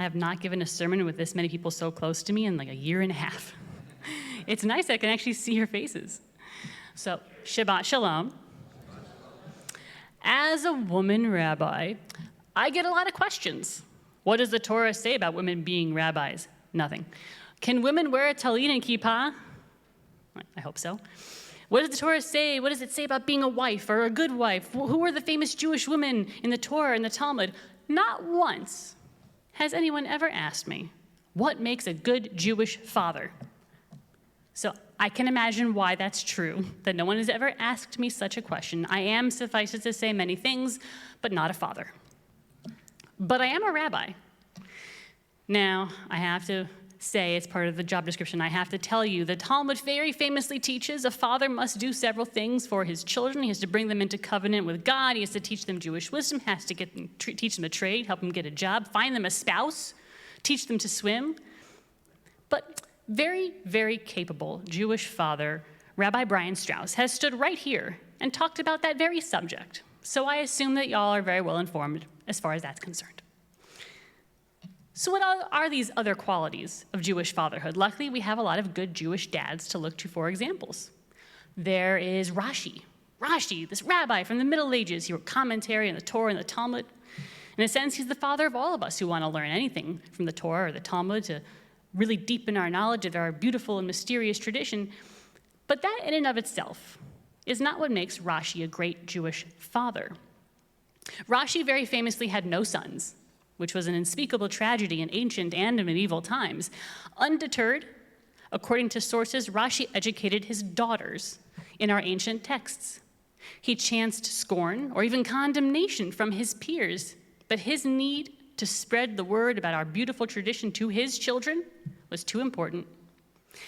I have not given a sermon with this many people so close to me in like a year and a half. It's nice I can actually see your faces. So, Shabbat Shalom. As a woman rabbi, I get a lot of questions. What does the Torah say about women being rabbis? Nothing. Can women wear a talit and kippah? I hope so. What does the Torah say? What does it say about being a wife or a good wife? Who are the famous Jewish women in the Torah and the Talmud? Not once has anyone ever asked me, what makes a good Jewish father? So I can imagine why that's true, that no one has ever asked me such a question. I am, suffice it to say, many things, but not a father. But I am a rabbi. Now, I have to say, it's part of the job description, I have to tell you, the Talmud very famously teaches a father must do several things for his children. He has to bring them into covenant with God. He has to teach them Jewish wisdom, has to teach them a trade, help them get a job, find them a spouse, teach them to swim. But very, very capable Jewish father, Rabbi Brian Strauss, has stood right here and talked about that very subject. So I assume that y'all are very well informed as far as that's concerned. So what are these other qualities of Jewish fatherhood? Luckily, we have a lot of good Jewish dads to look to for examples. There is Rashi. Rashi, this rabbi from the Middle Ages. He wrote commentary on the Torah and the Talmud. In a sense, he's the father of all of us who want to learn anything from the Torah or the Talmud to really deepen our knowledge of our beautiful and mysterious tradition. But that in and of itself is not what makes Rashi a great Jewish father. Rashi very famously had no sons, which was an unspeakable tragedy in ancient and medieval times. Undeterred, according to sources, Rashi educated his daughters in our ancient texts. He chanced scorn or even condemnation from his peers, but his need to spread the word about our beautiful tradition to his children was too important.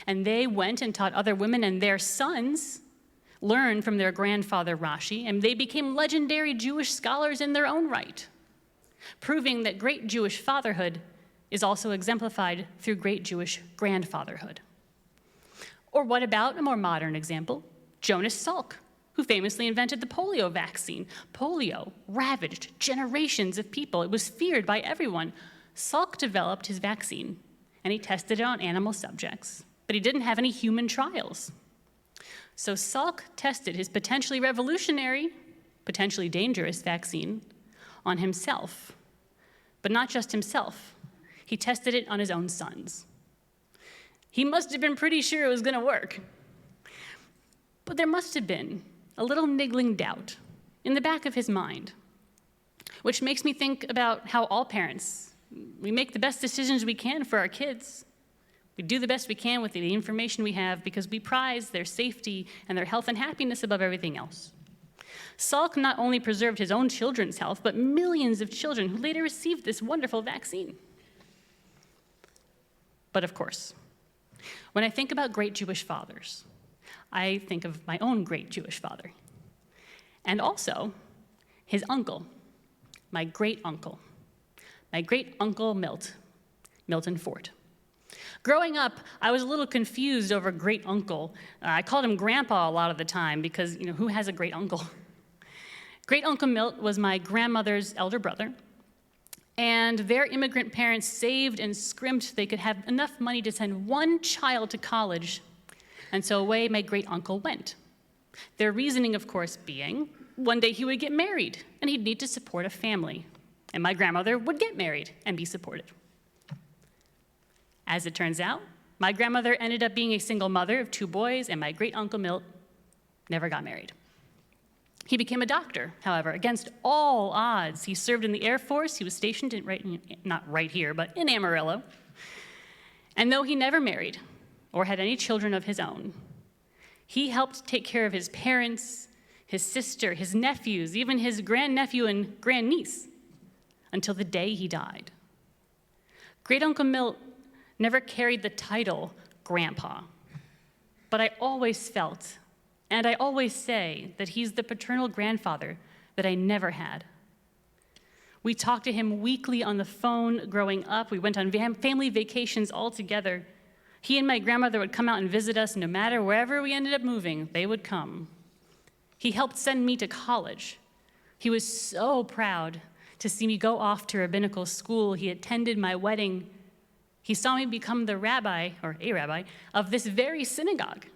And they went and taught other women, and their sons learned from their grandfather Rashi, and they became legendary Jewish scholars in their own right, proving that great Jewish fatherhood is also exemplified through great Jewish grandfatherhood. Or what about a more modern example? Jonas Salk, who famously invented the polio vaccine. Polio ravaged generations of people. It was feared by everyone. Salk developed his vaccine, and he tested it on animal subjects, but he didn't have any human trials. So Salk tested his potentially revolutionary, potentially dangerous vaccine on himself, but not just himself. He tested it on his own sons. He must have been pretty sure it was going to work. But there must have been a little niggling doubt in the back of his mind, which makes me think about how all parents, we make the best decisions we can for our kids. We do the best we can with the information we have because we prize their safety and their health and happiness above everything else. Salk not only preserved his own children's health, but millions of children who later received this wonderful vaccine. But of course, when I think about great Jewish fathers, I think of my own great Jewish father, and also his uncle, my great-uncle Milton Ford. Growing up, I was a little confused over great-uncle. I called him Grandpa a lot of the time because, who has a great-uncle? Great-uncle Milt was my grandmother's elder brother, and their immigrant parents saved and scrimped so they could have enough money to send one child to college. And so away my great-uncle went. Their reasoning, of course, being one day he would get married and he'd need to support a family. And my grandmother would get married and be supported. As it turns out, my grandmother ended up being a single mother of 2 boys, and my great-uncle Milt never got married. He became a doctor, however, against all odds. He served in the Air Force. He was stationed not right here, but in Amarillo. And though he never married or had any children of his own, he helped take care of his parents, his sister, his nephews, even his grandnephew and grandniece, until the day he died. Great-uncle Milt never carried the title Grandpa, but I always felt, and I always say, that he's the paternal grandfather that I never had. We talked to him weekly on the phone growing up. We went on family vacations all together. He and my grandmother would come out and visit us no matter wherever we ended up moving, they would come. He helped send me to college. He was so proud to see me go off to rabbinical school. He attended my wedding. He saw me become the rabbi, or a rabbi, of this very synagogue.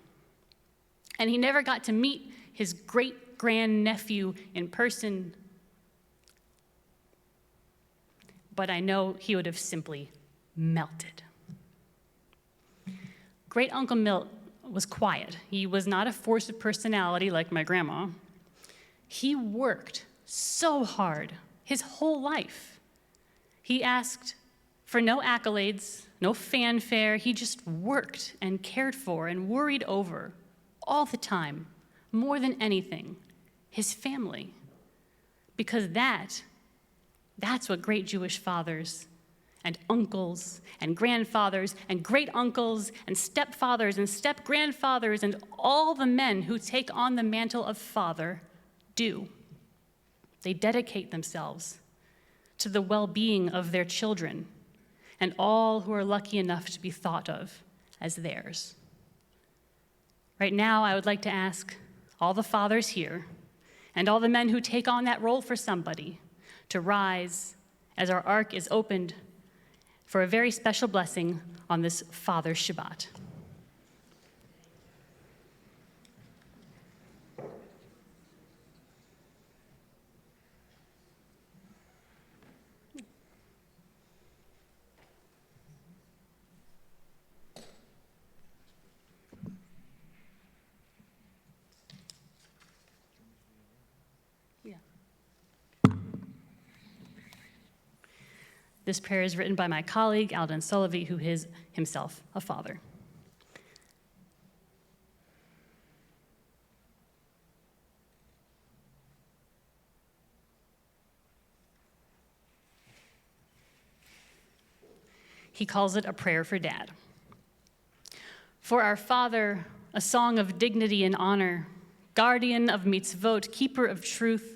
And he never got to meet his great-grandnephew in person. But I know he would have simply melted. Great Uncle Milt was quiet. He was not a force of personality like my grandma. He worked so hard his whole life. He asked for no accolades, no fanfare. He just worked and cared for and worried over all the time, more than anything, his family. Because that's what great Jewish fathers and uncles and grandfathers and great-uncles and stepfathers and step-grandfathers and all the men who take on the mantle of father do. They dedicate themselves to the well-being of their children and all who are lucky enough to be thought of as theirs. Right now, I would like to ask all the fathers here and all the men who take on that role for somebody to rise as our ark is opened for a very special blessing on this Father's Shabbat. This prayer is written by my colleague, Alden Solovey, who is himself a father. He calls it a prayer for Dad. For our Father, a song of dignity and honor, guardian of mitzvot, keeper of truth,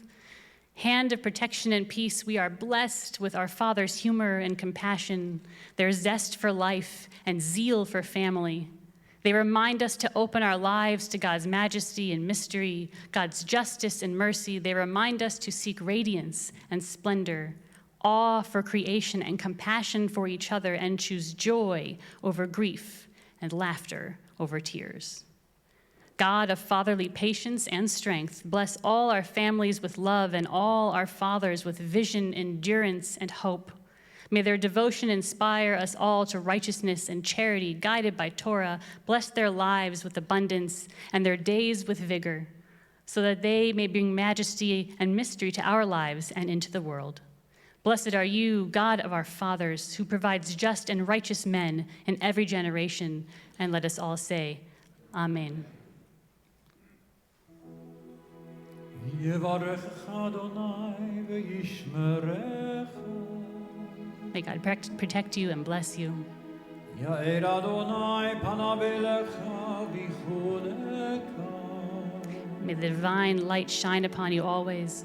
hand of protection and peace, we are blessed with our Father's humor and compassion, their zest for life and zeal for family. They remind us to open our lives to God's majesty and mystery, God's justice and mercy. They remind us to seek radiance and splendor, awe for creation and compassion for each other, and choose joy over grief and laughter over tears. God of fatherly patience and strength, bless all our families with love and all our fathers with vision, endurance, and hope. May their devotion inspire us all to righteousness and charity, guided by Torah. Bless their lives with abundance and their days with vigor, so that they may bring majesty and mystery to our lives and into the world. Blessed are you, God of our fathers, who provides just and righteous men in every generation. And let us all say, Amen. May God protect you and bless you. May the divine light shine upon you always.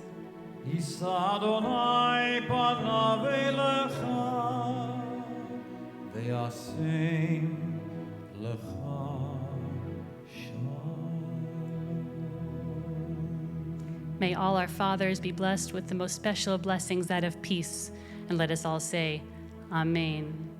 May all our fathers be blessed with the most special blessings, that of peace. And let us all say, Amen.